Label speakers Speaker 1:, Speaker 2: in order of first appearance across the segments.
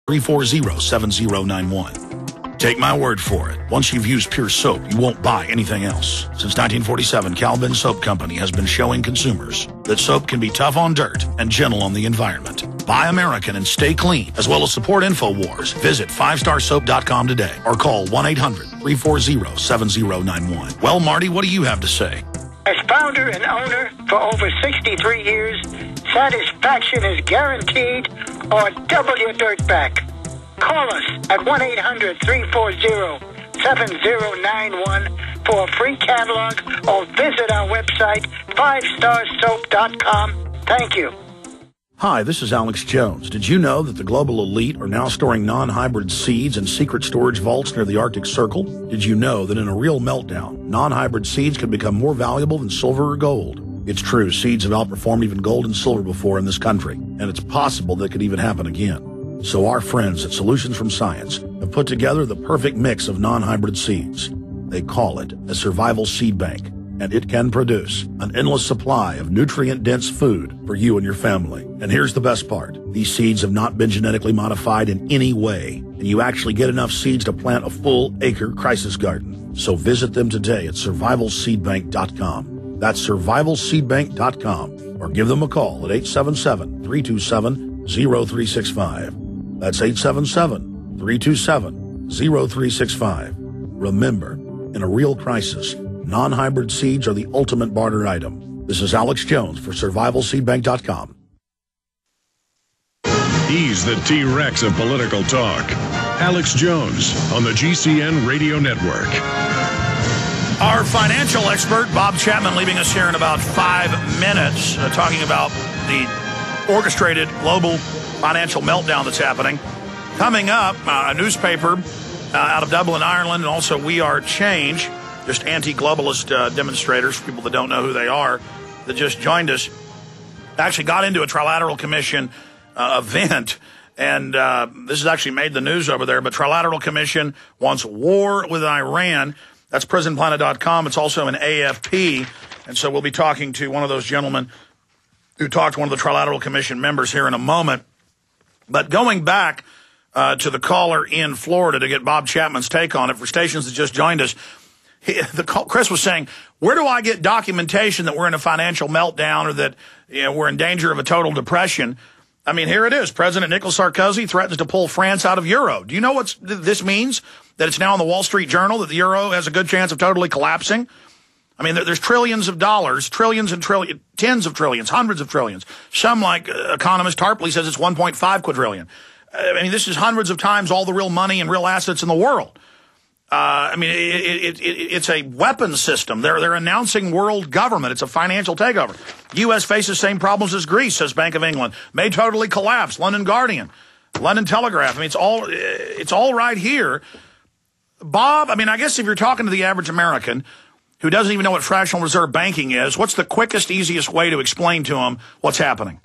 Speaker 1: 877-340-7091. Take my word for it. Once you've used Pure Soap, you won't buy anything else. Since 1947, Calvin Soap Company has been showing consumers that soap can be tough on dirt and gentle on the environment. Buy American and stay clean, as well as support InfoWars. Visit 5starsoap.com today or call 1-800-340-7091. Well, Marty, what do you have to say?
Speaker 2: As founder and owner for over 63 years, satisfaction is guaranteed or double your dirt back. Call us at 1-800-340-7091 for a free catalog or visit our website, 5starsoap.com. Thank you.
Speaker 1: Hi, this is Alex Jones. Did you know that the global elite are now storing non-hybrid seeds in secret storage vaults near the Arctic Circle? Did you know that in a real meltdown, non-hybrid seeds can become more valuable than silver or gold? It's true, seeds have outperformed even gold and silver before in this country, and it's possible that could even happen again. So our friends at Solutions from Science have put together the perfect mix of non-hybrid seeds. They call it a survival seed bank, and it can produce an endless supply of nutrient-dense food for you and your family. And here's the best part. These seeds have not been genetically modified in any way, and you actually get enough seeds to plant a full-acre crisis garden. So visit them today at survivalseedbank.com. That's survivalseedbank.com, or give them a call at 877-327-0365. That's 877-327-0365. Remember, in a real crisis, non-hybrid seeds are the ultimate barter item. This is Alex Jones for survivalseedbank.com.
Speaker 3: He's the T-Rex of political talk. Alex Jones on the GCN Radio Network.
Speaker 1: Our financial expert, Bob Chapman, leaving us here in about 5 minutes, talking about the orchestrated global financial meltdown that's happening. Coming up, a newspaper out of Dublin, Ireland, and also We Are Change, just anti-globalist demonstrators, people that don't know who they are, that just joined us, actually got into a Trilateral Commission event, and this has actually made the news over there, but Trilateral Commission wants war with Iran. That's prisonplanet.com. It's also an AFP, and so we'll be talking to one of those gentlemen who talked to one of the Trilateral Commission members here in a moment. But going back to the caller in Florida to get Bob Chapman's take on it, for stations that just joined us, Chris was saying, where do I get documentation that we're in a financial meltdown or that we're in danger of a total depression? I mean, here it is. President Nicolas Sarkozy threatens to pull France out of Euro. Do you know what this means? That it's now in the Wall Street Journal that the Euro has a good chance of totally collapsing? I mean, there's trillions of dollars, trillions and trillions, tens of trillions, hundreds of trillions. Some, like economist Tarpley, says it's 1.5 quadrillion. I mean, this is hundreds of times all the real money and real assets in the world. I mean, it's a weapons system. They're announcing world government. It's a financial takeover. U.S. faces same problems as Greece, says Bank of England. May totally collapse. London Guardian, London Telegraph. I mean, it's all right here. Bob, I mean, I guess if you're talking to the average American who doesn't even know what fractional reserve banking is, what's the quickest, easiest way to explain to them what's happening?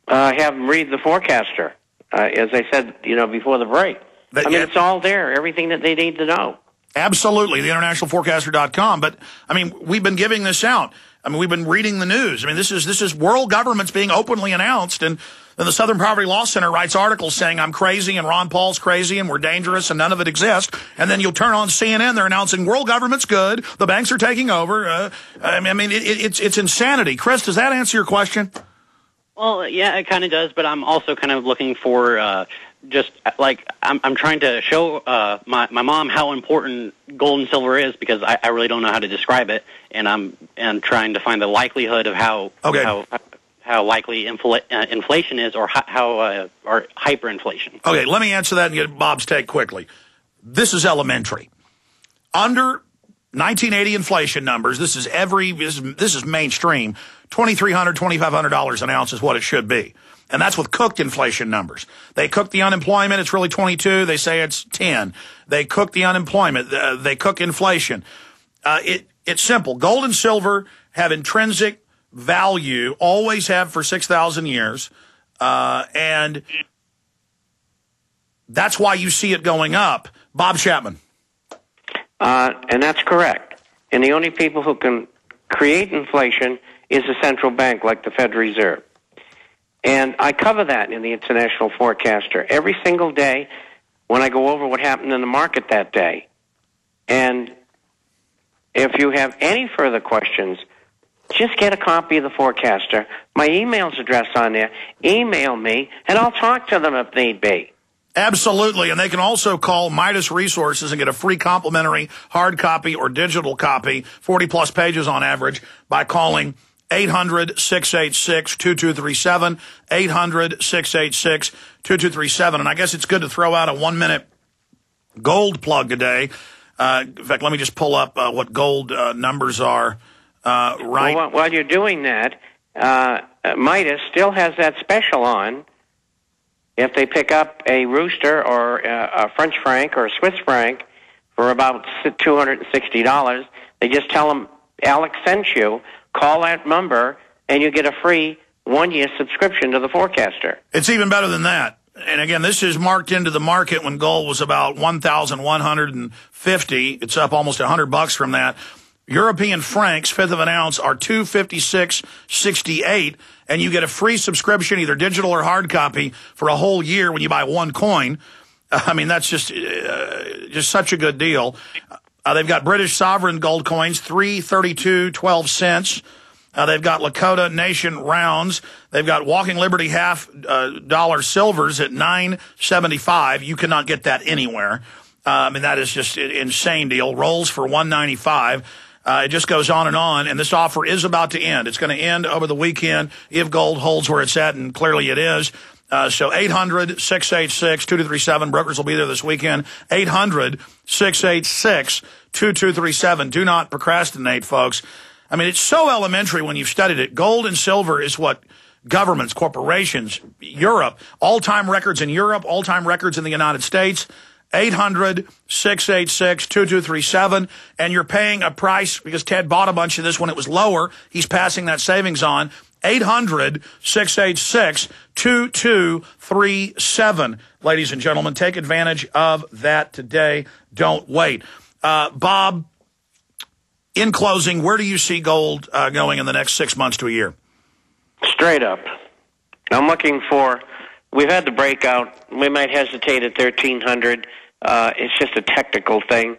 Speaker 4: Have them read the forecaster, as I said, before the break. It's all there, everything that they need to know. Absolutely, the internationalforecaster.com. But, I mean, we've been giving this out. I mean, we've been reading the news. I mean, this is world governments being openly announced. And then the Southern Poverty Law Center writes articles saying I'm crazy and Ron Paul's crazy and we're dangerous and none of it exists. And then you'll turn on CNN, they're announcing world government's good, the banks are taking over. I mean, it's insanity. Chris, does that answer your question?
Speaker 5: Well, yeah, it kind of does, but I'm also kind of looking for just like I'm trying to show my mom how important gold and silver is because I really don't know how to describe it, and I'm trying to find the likelihood of how likely inflation is or hyperinflation. Okay, let me answer that and get Bob's take quickly. This is elementary. Under 1980 inflation numbers, this is mainstream. $2,300, $2,500 an ounce is what it should be. And that's with cooked inflation numbers. They cook the unemployment, it's really 22. They say it's 10. They cook the unemployment. They cook inflation. It's simple. Gold and silver have intrinsic value, always have for 6,000 years. And that's why you see it going up. Bob Chapman.
Speaker 4: And that's correct. And the only people who can create inflation is a central bank like the Federal Reserve. And I cover that in the International Forecaster every single day when I go over what happened in the market that day. And if you have any further questions, just get a copy of the Forecaster. My email's address on there. Email me, and I'll talk to them if need be.
Speaker 1: Absolutely, and they can also call Midas Resources and get a free complimentary hard copy or digital copy, 40-plus pages on average, by calling 800-686-2237, 800-686-2237. And I guess it's good to throw out a 1-minute gold plug today. In fact, let me just pull up what gold numbers are right.
Speaker 4: Well, while you're doing that, Midas still has that special on. If they pick up a rooster or a French franc or a Swiss franc for about $260, they just tell them, Alex sent you, call that number, and you get a free 1-year subscription to the Forecaster.
Speaker 1: It's even better than that. And again, this is marked into the market when gold was about 1,150. It's up almost $100 from that. European francs, fifth of an ounce, are $256.68, and you get a free subscription, either digital or hard copy, for a whole year when you buy one coin. I mean, that's just such a good deal. They've got British sovereign gold coins, $3.32.12. They've got Lakota Nation rounds. They've got Walking Liberty $half silvers at $9.75. You cannot get that anywhere. I mean, that is just an insane deal. Rolls for $1.95. It just goes on, and this offer is about to end. It's going to end over the weekend if gold holds where it's at, and clearly it is. So 800-686-2237. Brokers will be there this weekend. 800-686-2237. Do not procrastinate, folks. I mean, it's so elementary when you've studied it. Gold and silver is what governments, corporations, Europe, all-time records in Europe, all-time records in the United States. 800-686-2237, and you're paying a price because Ted bought a bunch of this when it was lower. He's passing that savings on. 800-686-2237. Ladies and gentlemen, take advantage of that today. Don't wait. Bob, in closing, where do you see gold going in the next 6 months to a year?
Speaker 4: Straight up. I'm looking for, we've had the breakout. We might hesitate at 1,300. It's just a technical thing.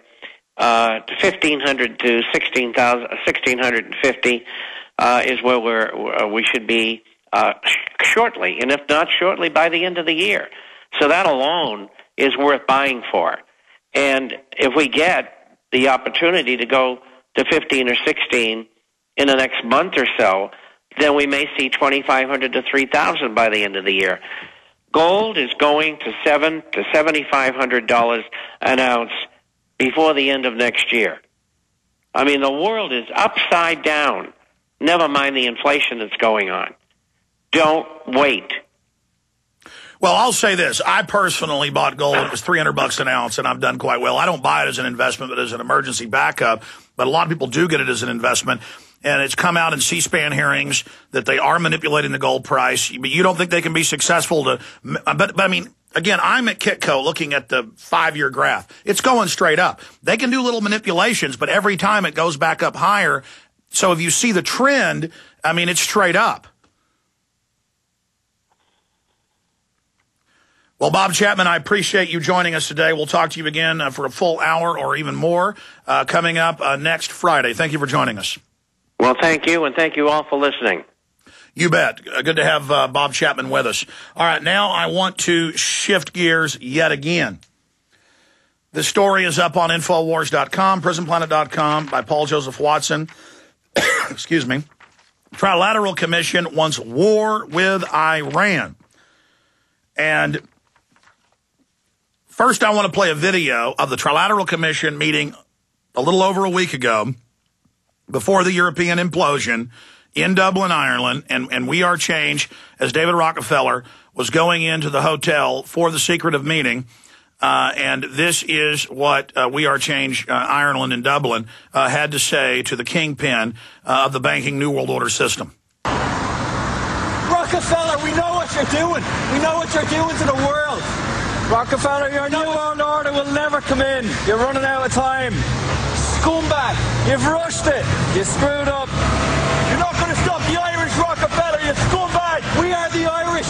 Speaker 4: 1,500 to 1,650 is where we should be shortly, and if not shortly, by the end of the year. So that alone is worth buying for. And if we get the opportunity to go to 15 or 16 in the next month or so, then we may see 2,500 to 3,000 by the end of the year. Gold is going to $700 to $7,500 an ounce before the end of next year. I mean, the world is upside down. Never mind the inflation that's going on. Don't wait.
Speaker 1: Well, I'll say this. I personally bought gold. It was $300 an ounce, and I've done quite well. I don't buy it as an investment, but as an emergency backup. But a lot of people do get it as an investment. And it's come out in C-SPAN hearings that they are manipulating the gold price. But you don't think they can be successful but I mean, again, I'm at Kitco looking at the 5-year graph. It's going straight up. They can do little manipulations, but every time it goes back up higher. So if you see the trend, I mean, it's straight up. Well, Bob Chapman, I appreciate you joining us today. We'll talk to you again for a full hour or even more coming up next Friday. Thank you for joining us.
Speaker 4: Well, thank you, and thank you all for listening.
Speaker 1: You bet. Good to have Bob Chapman with us. All right, now I want to shift gears yet again. This story is up on Infowars.com, PrisonPlanet.com by Paul Joseph Watson. Excuse me. Trilateral Commission wants war with Iran. And first I want to play a video of the Trilateral Commission meeting a little over a week ago, before the European implosion in Dublin, Ireland, and We Are Change, as David Rockefeller was going into the hotel for the secretive meeting. And this is what We Are Change Ireland in Dublin had to say to the kingpin of the banking New World Order system.
Speaker 6: Rockefeller, we know what you're doing. We know what you're doing to the world. Rockefeller, your New World Order will never come in. You're running out of time. Scumbag, you've rushed it. You screwed up. You're not going to stop the Irish, Rockefeller, you scumbag. We are the Irish.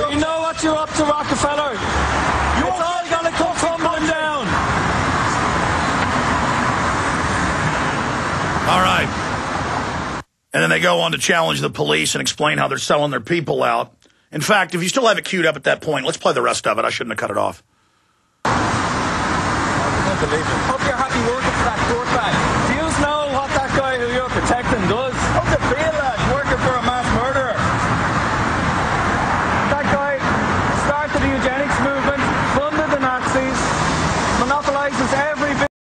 Speaker 6: We know what you're up to, Rockefeller. It's all going to come tumbling down.
Speaker 1: All right. And then they go on to challenge the police and explain how they're selling their people out. In fact, if you still have it queued up at that point, let's play the rest of it. I shouldn't have cut it off.
Speaker 6: Unbelievable. Hope you're happy working for that court bag. Do you know what that guy who you're protecting does? Oh, the